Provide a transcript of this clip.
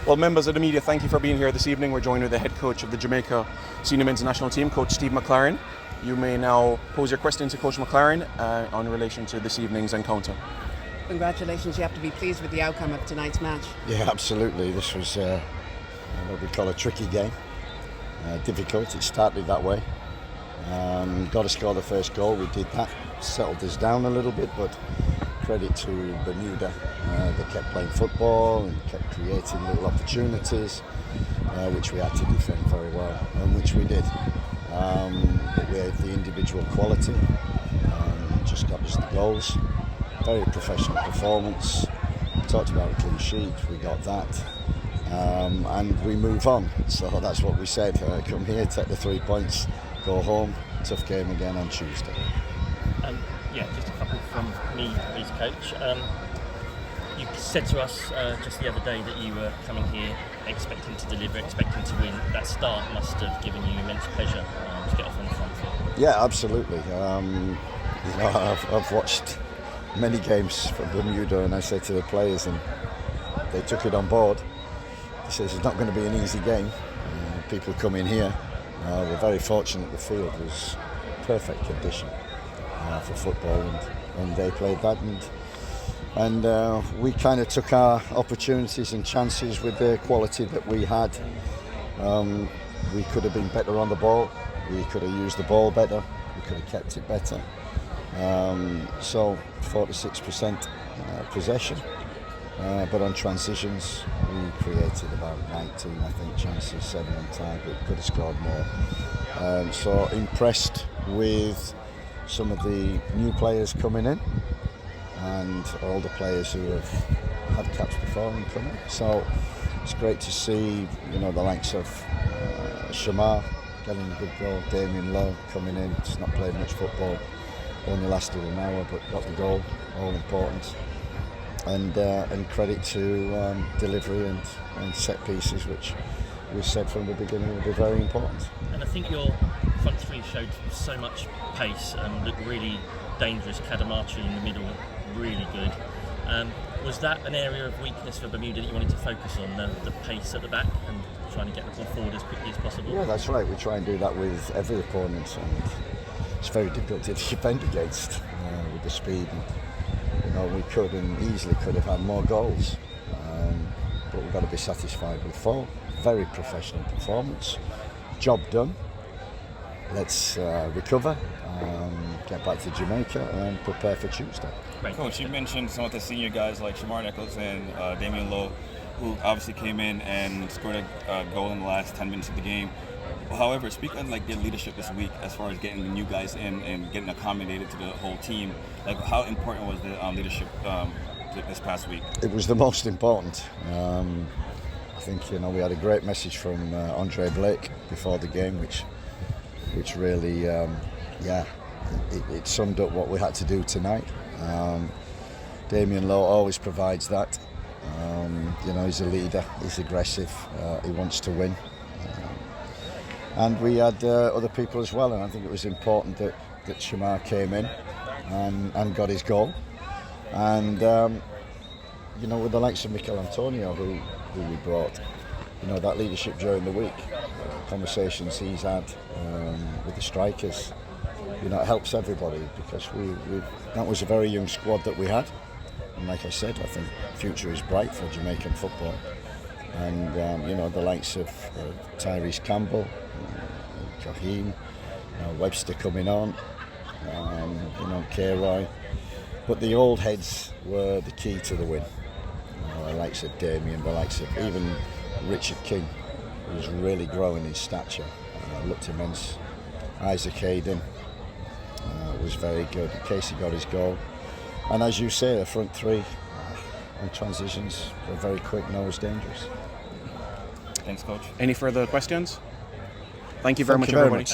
Well, members of the media, thank you for being here this evening. We're joined with the head coach of the Jamaica senior men's national team, Coach Steve McClaren. You may now pose your question to Coach McClaren on relation to this evening's encounter. Congratulations, you have to be pleased with the outcome of tonight's match. Yeah, absolutely. This was what we call a tricky game. Difficult, it started that way. Got to score the first goal, we did that. Settled us down a little bit, but credit to Bermuda. They kept playing football and kept creating little opportunities, which we had to defend very well, and which we did. But we had the individual quality, just got us the goals. Very professional performance. We talked about a clean sheet, we got that. And we move on. So that's what we said. Come here, take the 3 points, go home. Tough game again on Tuesday. Yeah, just a couple from me, please, Coach. You said to us just the other day that you were coming here expecting to deliver, expecting to win. That start must have given you immense pleasure to get off on the front foot. Yeah, absolutely. I've watched many games from Bermuda, and I said to the players, and they took it on board. He says it's not going to be an easy game. People come in here. We're very fortunate the field was perfect condition for football, and they played that, and we kind of took our opportunities and chances with the quality that we had. We could have been better on the ball. We could have used the ball better. We could have kept it better. So 46% possession, but on transitions we created about 19, I think, chances, 7 on target. Could have scored more. So impressed with some of the new players coming in, and all the players who have had caps before and coming. So it's great to see, the likes of Shamar getting a good goal, Damien Lowe coming in. He's not played much football, only lasted an hour, but got the goal, all important. And credit to delivery and set pieces, which we said from the beginning would be very important. And I think your front three showed so much pace and looked really dangerous. Kadamachi in the middle, really good. Was that an area of weakness for Bermuda that you wanted to focus on, the pace at the back and trying to get the ball forward as quickly as possible? Yeah, that's right. We try and do that with every opponent, and it's very difficult to defend against with the speed. We could and easily could have had more goals, but we've got to be satisfied with 4. Very professional performance. Job done. Let's recover, get back to Jamaica and prepare for Tuesday. Right. Coach, you mentioned some of the senior guys like Shamar Nichols and Damien Lowe, who obviously came in and scored a goal in the last 10 minutes of the game. However, speak on their leadership this week as far as getting the new guys in and getting accommodated to the whole team. How important was the leadership this past week? It was the most important. I think we had a great message from Andre Blake before the game, which really, it summed up what we had to do tonight. Damien Lowe always provides that. He's a leader. He's aggressive. He wants to win. And we had other people as well, and I think it was important that Shamar came in and got his goal. And with the likes of Mikel Antonio, who we brought, that leadership during the week, conversations he's had with the strikers, it helps everybody, because that was a very young squad that we had. And like I said, I think the future is bright for Jamaican football. And the likes of Tyrese Campbell, Kaheem, Webster coming on, K-Roy. But the old heads were the key to the win. The likes of Damien, the likes of even Richard King, who was really growing in stature. Looked immense. Isaac Hayden was very good. Casey got his goal. And as you say, the front three on transitions were very quick and always dangerous. Thanks, Coach. Any further questions? Thank you very much, everybody.